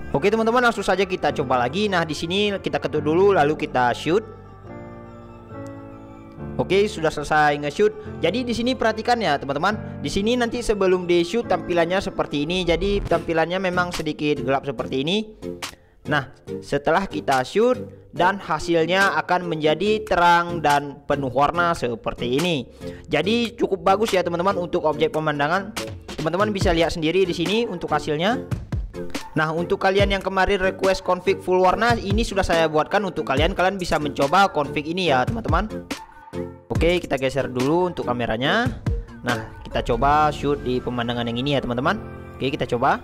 Oke teman-teman, langsung saja kita coba lagi. Nah, di sini kita ketuk dulu lalu kita shoot. Oke, sudah selesai nge-shoot. Jadi di sini perhatikan ya teman-teman. Di sini nanti sebelum di-shoot tampilannya seperti ini. Jadi tampilannya memang sedikit gelap seperti ini. Nah, setelah kita shoot dan hasilnya akan menjadi terang dan penuh warna seperti ini. Jadi cukup bagus ya teman-teman untuk objek pemandangan. Teman-teman bisa lihat sendiri di sini untuk hasilnya. Nah, untuk kalian yang kemarin request config full warna, ini sudah saya buatkan untuk kalian. Kalian bisa mencoba config ini ya teman-teman. Oke, kita geser dulu untuk kameranya. Nah, kita coba shoot di pemandangan yang ini ya teman-teman. Oke, kita coba.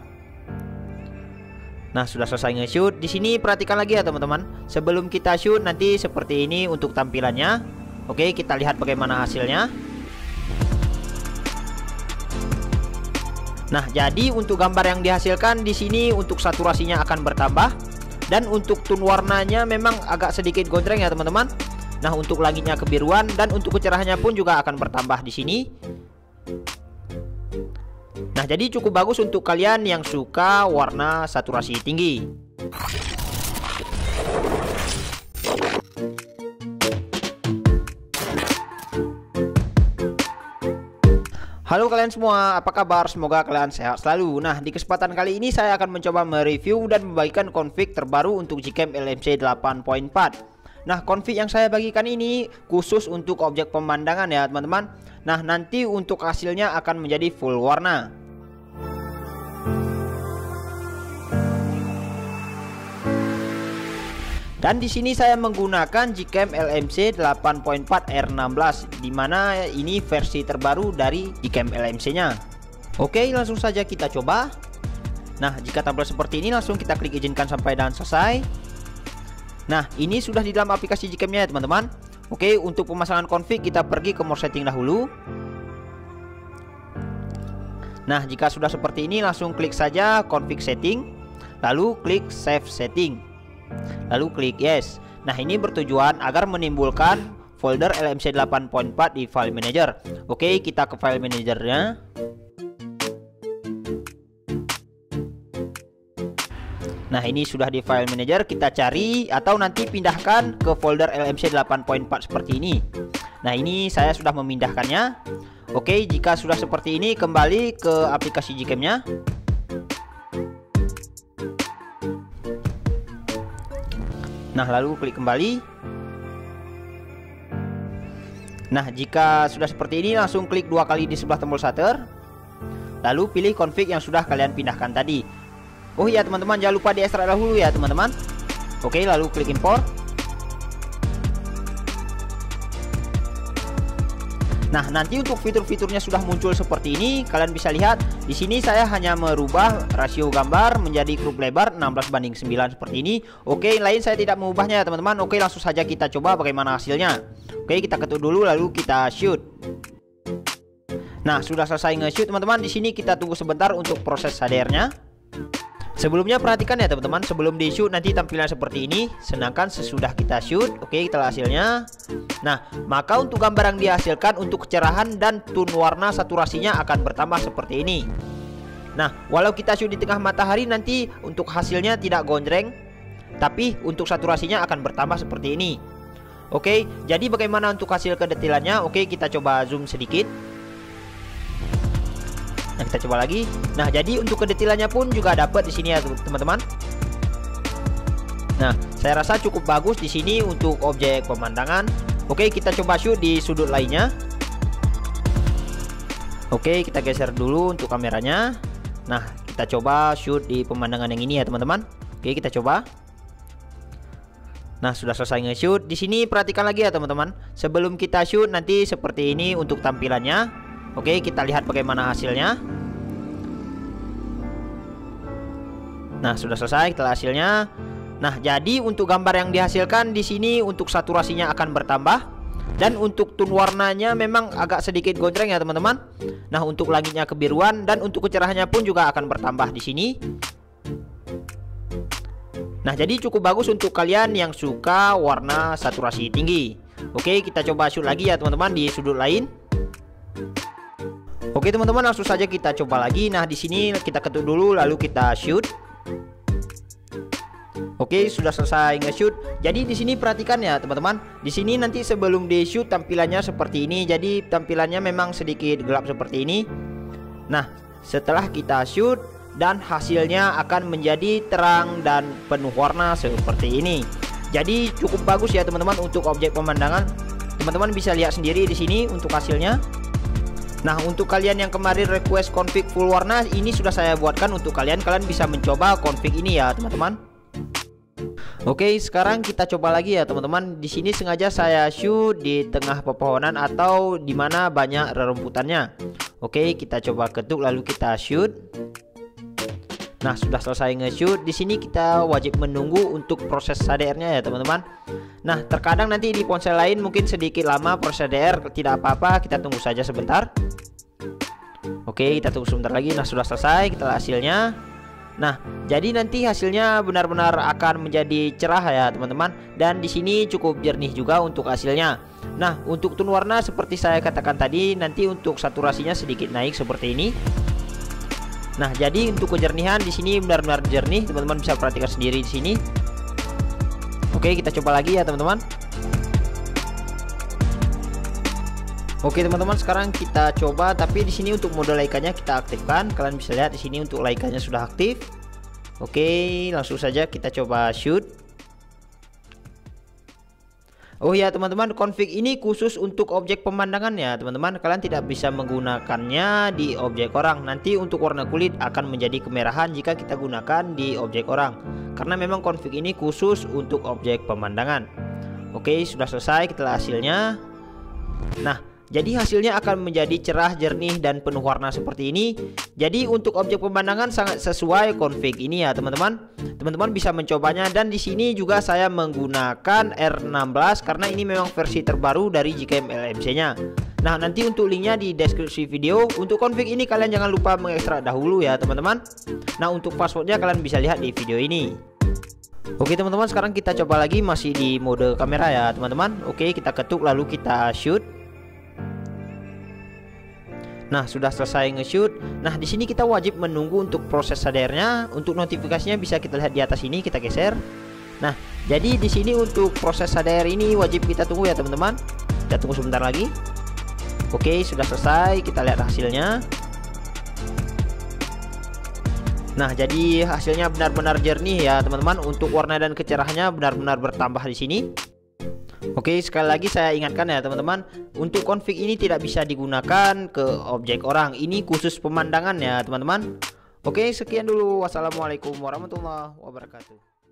Nah, sudah selesai nge-shoot. Di sini perhatikan lagi ya teman-teman. Sebelum kita shoot nanti seperti ini untuk tampilannya. Oke, kita lihat bagaimana hasilnya. Nah, jadi untuk gambar yang dihasilkan di sini untuk saturasinya akan bertambah dan untuk tone warnanya memang agak sedikit gondreng ya teman-teman. Nah, untuk langitnya kebiruan dan untuk kecerahannya pun juga akan bertambah di sini. Nah, jadi cukup bagus untuk kalian yang suka warna saturasi tinggi. Halo kalian semua, apa kabar? Semoga kalian sehat selalu. Nah, di kesempatan kali ini saya akan mencoba mereview dan membagikan config terbaru untuk Gcam LMC 8.4. Nah, config yang saya bagikan ini khusus untuk objek pemandangan ya teman-teman. Nah, nanti untuk hasilnya akan menjadi full warna. Dan di sini saya menggunakan Gcam LMC 8.4 R16, dimana ini versi terbaru dari Gcam LMC-nya. Oke, langsung saja kita coba. Nah, jika tampil seperti ini langsung kita klik izinkan sampai dan selesai. Nah, ini sudah di dalam aplikasi Gcam-nya ya teman-teman. Oke, untuk pemasangan config kita pergi ke more setting dahulu. Nah, jika sudah seperti ini langsung klik saja config setting, lalu klik save setting, lalu klik yes. Nah, ini bertujuan agar menimbulkan folder LMC 8.4 di file manager. Oke, kita ke file manajernya. Nah, ini sudah di file manager, kita cari atau nanti pindahkan ke folder LMC 8.4 seperti ini. Nah, ini saya sudah memindahkannya. Oke, jika sudah seperti ini kembali ke aplikasi Gcam-nya. Nah, lalu klik kembali. Nah, jika sudah seperti ini langsung klik dua kali di sebelah tombol shutter. Lalu pilih config yang sudah kalian pindahkan tadi. Oh iya teman-teman, jangan lupa diekstrak dahulu ya teman-teman. Oke, lalu klik import. Nah, nanti untuk fitur-fiturnya sudah muncul seperti ini. Kalian bisa lihat di sini saya hanya merubah rasio gambar menjadi crop lebar 16:9 seperti ini. Oke, lain saya tidak mengubahnya ya teman-teman. Oke, langsung saja kita coba bagaimana hasilnya. Oke, kita ketuk dulu lalu kita shoot. Nah, sudah selesai nge-shoot teman-teman. Di sini kita tunggu sebentar untuk proses HDR-nya. Sebelumnya perhatikan ya teman-teman, sebelum di shoot nanti tampilan seperti ini. Sedangkan sesudah kita shoot, oke, kita lihat hasilnya. Nah, maka untuk gambar yang dihasilkan untuk kecerahan dan tone warna saturasinya akan bertambah seperti ini. Nah, walau kita shoot di tengah matahari nanti untuk hasilnya tidak gondreng, tapi untuk saturasinya akan bertambah seperti ini. Oke, jadi bagaimana untuk hasil kedetilannya? Oke, kita coba zoom sedikit. Nah, kita coba lagi. Nah, jadi untuk kedetilannya pun juga dapat di sini ya teman-teman. Nah, saya rasa cukup bagus di sini untuk objek pemandangan. Oke, kita coba shoot di sudut lainnya. Oke, kita geser dulu untuk kameranya. Nah, kita coba shoot di pemandangan yang ini ya teman-teman. Oke, kita coba. Nah, sudah selesai nge-shoot. Di sini perhatikan lagi ya teman-teman. Sebelum kita shoot nanti seperti ini untuk tampilannya. Oke, kita lihat bagaimana hasilnya. Nah, sudah selesai, kita lihat hasilnya. Nah, jadi untuk gambar yang dihasilkan di sini untuk saturasinya akan bertambah dan untuk tone warnanya memang agak sedikit gondreng ya teman-teman. Nah, untuk langitnya kebiruan dan untuk kecerahannya pun juga akan bertambah di sini. Nah, jadi cukup bagus untuk kalian yang suka warna saturasi tinggi. Oke, kita coba shoot lagi ya teman-teman di sudut lain. Oke teman-teman, langsung saja kita coba lagi. Nah, di sini kita ketuk dulu lalu kita shoot. Oke, sudah selesai nge-shoot. Jadi di sini perhatikan ya teman-teman. Di sini nanti sebelum di shoot tampilannya seperti ini. Jadi tampilannya memang sedikit gelap seperti ini. Nah, setelah kita shoot dan hasilnya akan menjadi terang dan penuh warna seperti ini. Jadi cukup bagus ya teman-teman untuk objek pemandangan. Teman-teman bisa lihat sendiri di sini untuk hasilnya. Nah, untuk kalian yang kemarin request config full warna, ini sudah saya buatkan untuk kalian. Kalian bisa mencoba config ini ya teman-teman. Oke, sekarang kita coba lagi ya teman-teman. Di sini sengaja saya shoot di tengah pepohonan atau di mana banyak rerumputannya. Oke, kita coba ketuk lalu kita shoot. Nah, sudah selesai nge-shoot. Di sini kita wajib menunggu untuk proses HDR-nya ya teman-teman. Nah, terkadang nanti di ponsel lain mungkin sedikit lama proses HDR, tidak apa-apa, kita tunggu saja sebentar. Oke, kita tunggu sebentar lagi. Nah, sudah selesai, kita lihat hasilnya. Nah, jadi nanti hasilnya benar-benar akan menjadi cerah ya teman-teman. Dan di sini cukup jernih juga untuk hasilnya. Nah, untuk tone warna seperti saya katakan tadi, nanti untuk saturasinya sedikit naik seperti ini. Nah, jadi untuk kejernihan di sini benar-benar jernih, teman-teman bisa perhatikan sendiri di sini. Oke, kita coba lagi ya teman-teman. Oke teman-teman, sekarang kita coba, tapi di sini untuk mode Leica-nya kita aktifkan. Kalian bisa lihat di sini untuk Leica-nya sudah aktif. Oke, langsung saja kita coba shoot. Oh ya teman-teman, config ini khusus untuk objek pemandangan ya teman-teman. Kalian tidak bisa menggunakannya di objek orang. Nanti untuk warna kulit akan menjadi kemerahan jika kita gunakan di objek orang, karena memang config ini khusus untuk objek pemandangan. Oke, sudah selesai, kita lihat hasilnya. Nah, jadi hasilnya akan menjadi cerah, jernih, dan penuh warna seperti ini. Jadi untuk objek pemandangan sangat sesuai config ini ya teman-teman. Teman-teman bisa mencobanya, dan di sini juga saya menggunakan R16 karena ini memang versi terbaru dari GKM LMC-nya. Nah, nanti untuk linknya di deskripsi video. Untuk config ini kalian jangan lupa mengekstrak dahulu ya teman-teman. Nah, untuk passwordnya kalian bisa lihat di video ini. Oke teman-teman, sekarang kita coba lagi masih di mode kamera ya teman-teman. Oke, kita ketuk lalu kita shoot. Nah, sudah selesai nge-shoot. Nah, di sini kita wajib menunggu untuk proses HDR-nya. Untuk notifikasinya bisa kita lihat di atas ini, kita geser. Nah, jadi di sini untuk proses HDR ini wajib kita tunggu ya teman-teman. Kita tunggu sebentar lagi. Oke, sudah selesai, kita lihat hasilnya. Nah, jadi hasilnya benar-benar jernih ya teman-teman. Untuk warna dan kecerahannya benar-benar bertambah di sini. Oke, sekali lagi saya ingatkan ya teman-teman, untuk config ini tidak bisa digunakan ke objek orang. Ini khusus pemandangan ya teman-teman. Oke, sekian dulu. Wassalamualaikum warahmatullahi wabarakatuh.